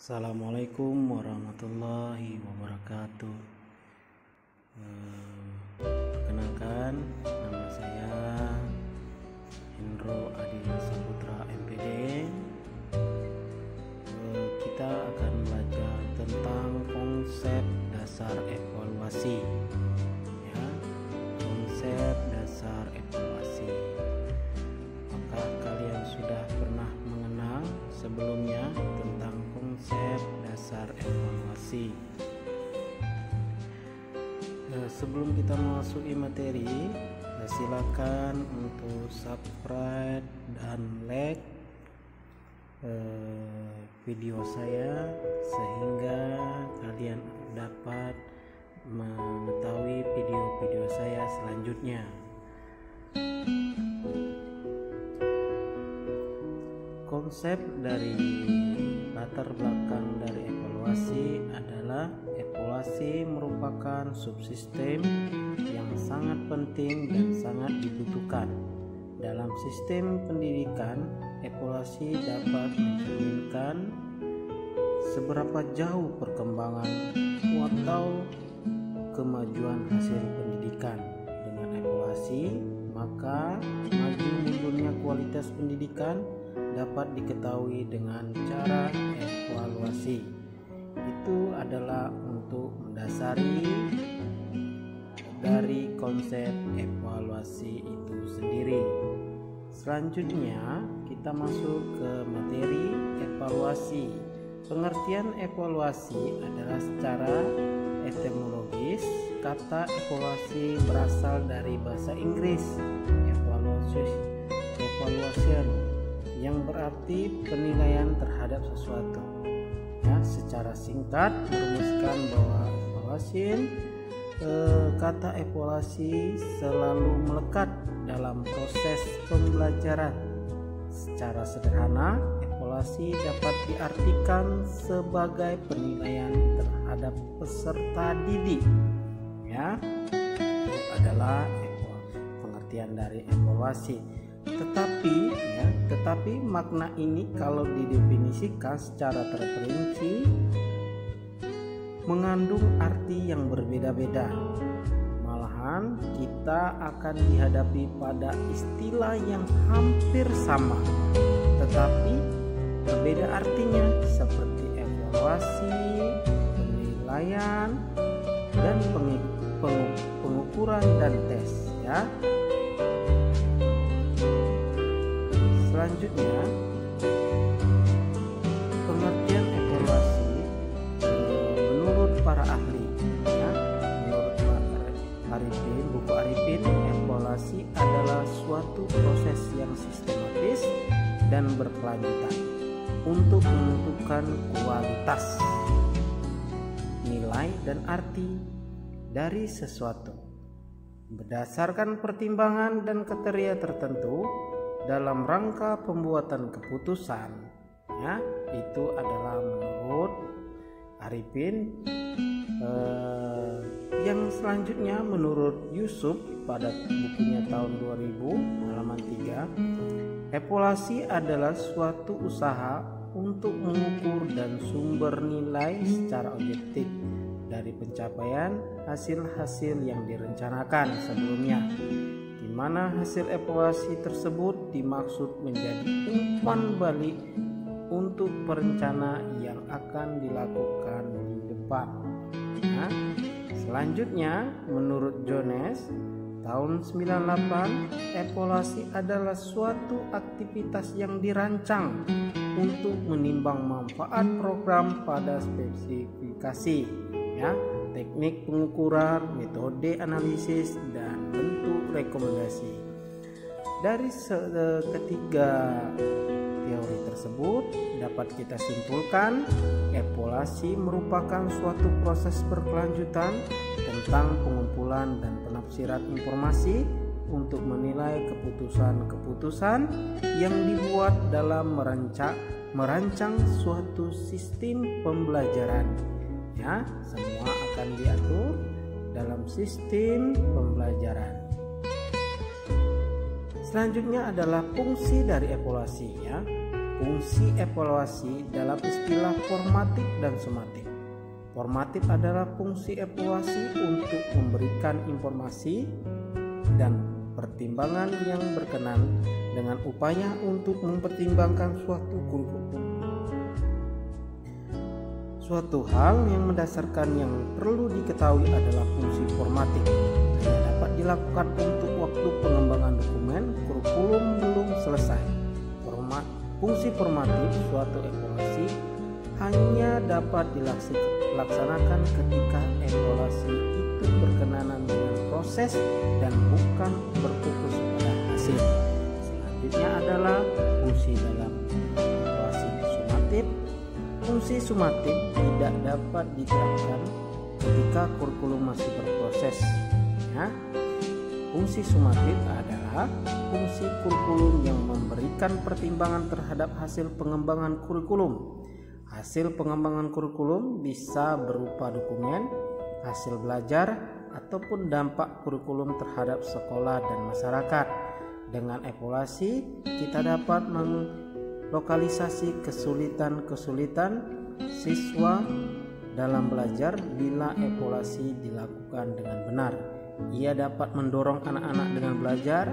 Assalamualaikum warahmatullahi wabarakatuh. Perkenalkan, nama saya Hendro Adi Saputra MPD. Kita akan belajar tentang konsep dasar evaluasi. Ya, konsep dasar evaluasi. Apakah kalian sudah pernah mengenal sebelumnya tentang konsep dasar evaluasi? Sebelum kita memasuki materi, silakan untuk subscribe dan like video saya sehingga kalian dapat mengetahui video-video saya selanjutnya. Konsep dari latar belakang dari evaluasi adalah evaluasi merupakan subsistem yang sangat penting dan sangat dibutuhkan. Dalam sistem pendidikan, evaluasi dapat mencerminkan seberapa jauh perkembangan atau kemajuan hasil pendidikan. Dengan evaluasi, maka maju mundurnya kualitas pendidikan dapat diketahui dengan cara evaluasi. Itu adalah untuk mendasari dari konsep evaluasi itu sendiri. Selanjutnya kita masuk ke materi evaluasi. Pengertian evaluasi adalah secara etimologis. Kata evaluasi berasal dari bahasa Inggris evaluation, yang berarti penilaian terhadap sesuatu. Ya, secara singkat merumuskan bahwa kata evaluasi selalu melekat dalam proses pembelajaran. Secara sederhana, evaluasi dapat diartikan sebagai penilaian terhadap peserta didik. Ya, itu adalah pengertian dari evaluasi. Tetapi makna ini kalau didefinisikan secara terperinci mengandung arti yang berbeda-beda. Malahan kita akan dihadapi pada istilah yang hampir sama, tetapi berbeda artinya, seperti evaluasi, penilaian, dan pengukuran dan tes. Ya. Selanjutnya, pengertian evaluasi menurut para ahli, ya, menurut buku Arifin, evaluasi adalah suatu proses yang sistematis dan berkelanjutan untuk menentukan kualitas, nilai, dan arti dari sesuatu berdasarkan pertimbangan dan kriteria tertentu dalam rangka pembuatan keputusan. Ya, itu adalah menurut Arifin. Yang selanjutnya menurut Yusuf pada bukunya tahun 2000 halaman 3, evaluasi adalah suatu usaha untuk mengukur dan sumber nilai secara objektif dari pencapaian hasil-hasil yang direncanakan sebelumnya, di mana hasil evaluasi tersebut dimaksud menjadi umpan balik untuk perencana yang akan dilakukan di depan. Nah, selanjutnya menurut Jones tahun 98, evaluasi adalah suatu aktivitas yang dirancang untuk menimbang manfaat program pada spesifikasi, ya, teknik pengukuran, metode analisis, dan bentuk rekomendasi. Dari ketiga teori tersebut dapat kita simpulkan evaluasi merupakan suatu proses berkelanjutan tentang pengumpulan dan penafsiran informasi untuk menilai keputusan-keputusan yang dibuat dalam merancang suatu sistem pembelajaran. Ya, semua akan diatur dalam sistem pembelajaran. Selanjutnya adalah fungsi dari evaluasi, ya. fungsi evaluasi dalam istilah formatif dan sumatif. Formatif adalah fungsi evaluasi untuk memberikan informasi dan pertimbangan yang berkenan dengan upaya untuk mempertimbangkan suatu kurikulum. Suatu hal yang mendasarkan yang perlu diketahui adalah fungsi formatif. Hanya dapat dilakukan untuk waktu pengembangan dokumen kurikulum belum selesai. Fungsi formatif suatu evaluasi hanya dapat dilaksanakan ketika evaluasi itu berkenaan dengan proses dan bukan berfokus pada hasil. Selanjutnya adalah fungsi dalam evaluasi sumatif. Fungsi sumatif tidak dapat diterapkan ketika kurikulum masih berproses. Fungsi sumatif adalah fungsi kurikulum yang memberikan pertimbangan terhadap hasil pengembangan kurikulum. Hasil pengembangan kurikulum bisa berupa dokumen, hasil belajar, ataupun dampak kurikulum terhadap sekolah dan masyarakat. Dengan evaluasi, kita dapat melokalisasi kesulitan-kesulitan siswa dalam belajar bila evaluasi dilakukan dengan benar. Ia dapat mendorong anak-anak dengan belajar.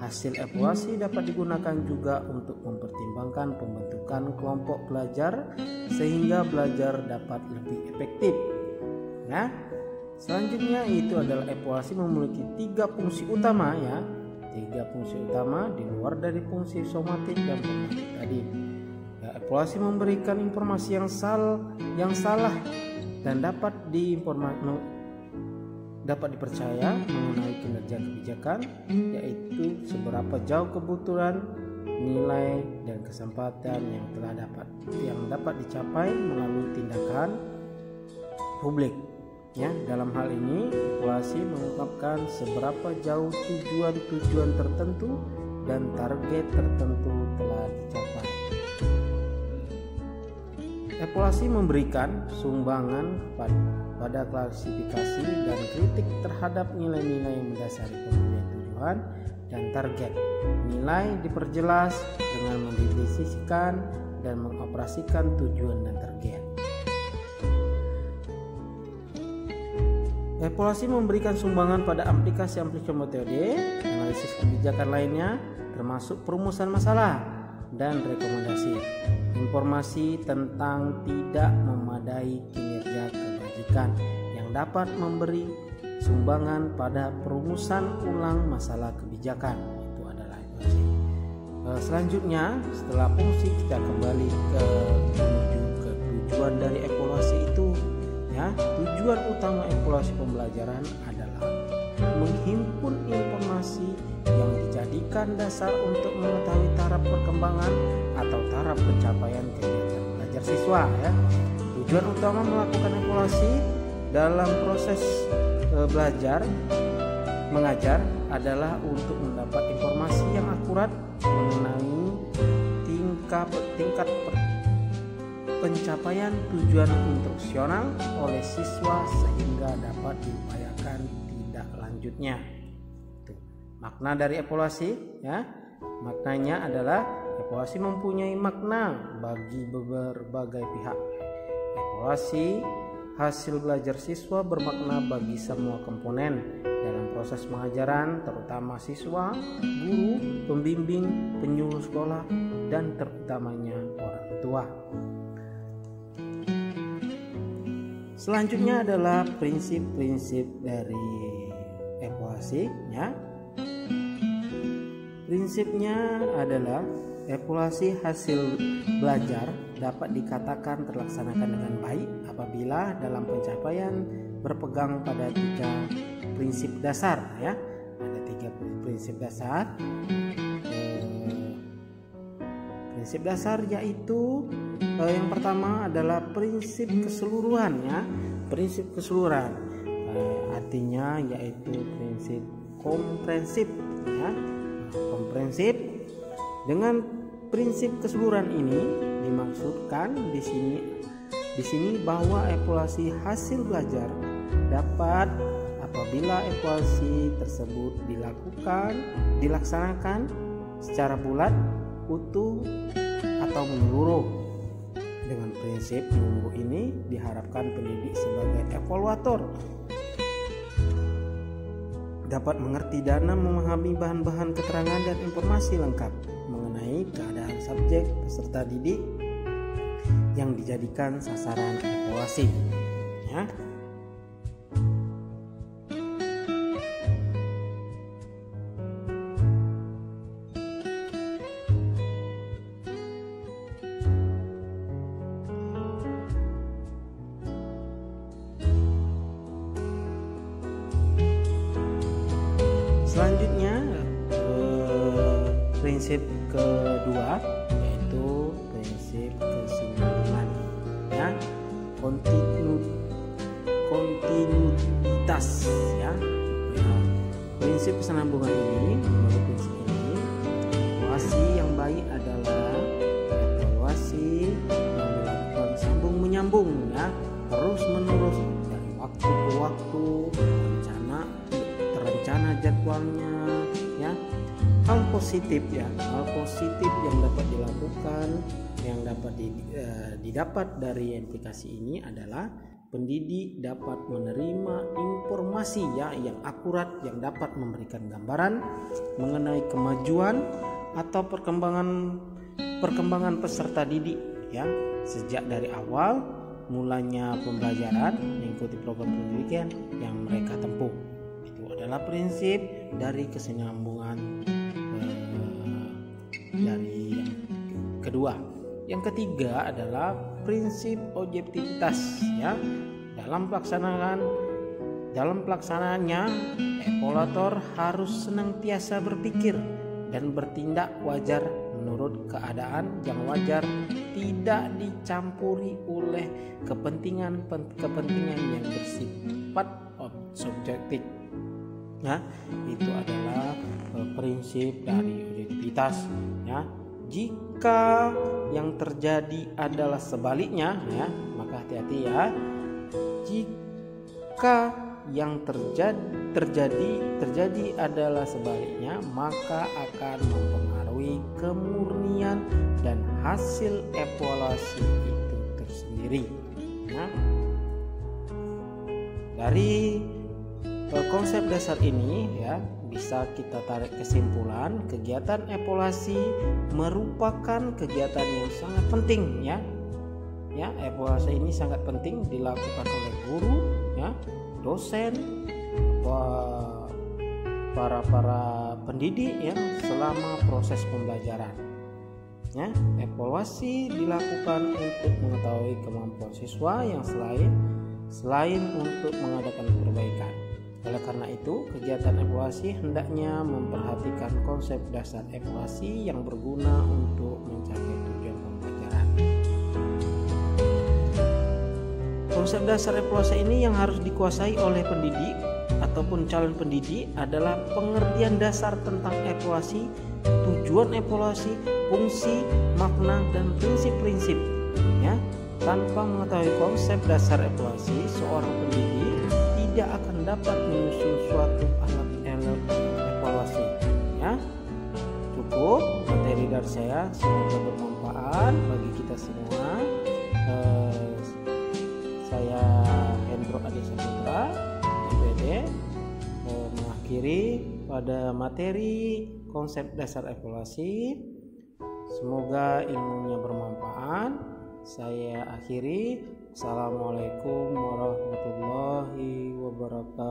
Hasil evaluasi dapat digunakan juga untuk mempertimbangkan pembentukan kelompok belajar sehingga belajar dapat lebih efektif. Selanjutnya itu adalah evaluasi memiliki 3 fungsi utama 3 fungsi utama di luar dari fungsi somatik dan formatif tadi. Evaluasi memberikan informasi yang salah dan dapat dipercaya mengenai kinerja kebijakan, yaitu seberapa jauh kebutuhan, nilai, dan kesempatan yang dapat dicapai melalui tindakan publik. Dalam hal ini, evaluasi mengungkapkan seberapa jauh tujuan tertentu dan target tertentu telah dicapai. Evaluasi memberikan sumbangan pada klasifikasi dan kritik terhadap nilai-nilai yang mendasari pemilihan tujuan dan target. Nilai diperjelas dengan mendefinisikan dan mengoperasikan tujuan dan target. Evaluasi memberikan sumbangan pada aplikasi-aplikasi metode analisis kebijakan lainnya, termasuk perumusan masalah dan rekomendasi. Informasi tentang tidak memadai kinerja kebajikan yang dapat memberi sumbangan pada perumusan ulang masalah kebijakan. Itu adalah evaluasi. Selanjutnya, setelah fungsi, kita kembali menuju ke tujuan dari evaluasi itu. Tujuan utama evaluasi pembelajaran adalah menghimpun informasi yang dijadikan dasar untuk mengetahui taraf perkembangan atau taraf pencapaian kegiatan belajar siswa. Tujuan utama melakukan evaluasi dalam proses belajar mengajar adalah untuk mendapat informasi yang akurat mengenai tingkat pencapaian tujuan instruksional oleh siswa sehingga dapat diupayakan tindak lanjutnya. Makna dari evaluasi, maknanya adalah evaluasi mempunyai makna bagi berbagai pihak. Evaluasi hasil belajar siswa bermakna bagi semua komponen dalam proses pengajaran, terutama siswa, guru, pembimbing, penyuluh sekolah, dan terutamanya orang tua. Selanjutnya adalah prinsip-prinsip dari evaluasi. Prinsipnya adalah evaluasi hasil belajar dapat dikatakan terlaksanakan dengan baik apabila dalam pencapaian berpegang pada 3 prinsip dasar. Ada 3 prinsip dasar. Prinsip dasar yaitu yang pertama adalah prinsip keseluruhan. Prinsip keseluruhan artinya yaitu prinsip komprehensif. Komprehensif. Dengan prinsip keseluruhan ini dimaksudkan di sini bahwa evaluasi hasil belajar dapat apabila evaluasi tersebut dilaksanakan secara bulat, utuh, atau atau menyeluruh. Dengan prinsip menyeluruh ini diharapkan pendidik sebagai evaluator dapat mengerti dan memahami bahan-bahan keterangan dan informasi lengkap mengenai keadaan subjek peserta didik yang dijadikan sasaran evaluasi. Ya. Selanjutnya prinsip kedua yaitu prinsip kesinambungan, ya, kontinuitas, ya. Prinsip kesinambungan ini, menurut prinsip ini, evaluasi yang baik adalah evaluasi yang dilakukan sambung menyambung, ya, terus menerus dari waktu ke waktu, terencana jadwalnya, ya. Hal positif yang dapat dilakukan, yang dapat didapat dari aplikasi ini adalah pendidik dapat menerima informasi, ya, yang akurat yang dapat memberikan gambaran mengenai kemajuan atau perkembangan peserta didik, ya, sejak dari awal mulanya pembelajaran mengikuti program pendidikan yang mereka tempuh. Itu adalah prinsip dari kesinambungan dari yang kedua. Yang ketiga adalah prinsip objektivitas, ya. Dalam pelaksanaannya evaluator harus senantiasa berpikir dan bertindak wajar menurut keadaan yang wajar, tidak dicampuri oleh kepentingan yang bersifat subjektif. Nah, itu adalah prinsip dari objektivitas, ya. Jika yang terjadi adalah sebaliknya, ya, maka hati-hati, ya. Jika yang terjadi adalah sebaliknya, maka akan mempengaruhi kemurnian dan hasil evaluasi itu tersendiri. Nah, dari konsep dasar ini, ya, bisa kita tarik kesimpulan kegiatan evaluasi merupakan kegiatan yang sangat penting, ya. Ya, evaluasi ini sangat penting dilakukan oleh guru, ya, dosen, para pendidik, ya, selama proses pembelajaran. Ya, evaluasi dilakukan untuk mengetahui kemampuan siswa yang selain untuk mengadakan perbaikan. Oleh karena itu, kegiatan evaluasi hendaknya memperhatikan konsep dasar evaluasi yang berguna untuk mencapai tujuan pembelajaran. Konsep dasar evaluasi ini yang harus dikuasai oleh pendidik ataupun calon pendidik adalah pengertian dasar tentang evaluasi, tujuan evaluasi, fungsi, makna, dan prinsip-prinsip. Ya, tanpa mengetahui konsep dasar evaluasi, seorang pendidik tidak akan dapat menyusun suatu alat evaluasi. Ya, cukup materi dari saya, semoga bermanfaat bagi kita semua. Saya Hendro Adi Saputra, MPD, mengakhiri pada materi konsep dasar evaluasi. Semoga ilmunya bermanfaat. Saya akhiri. Assalamualaikum warahmatullahi wabarakatuh.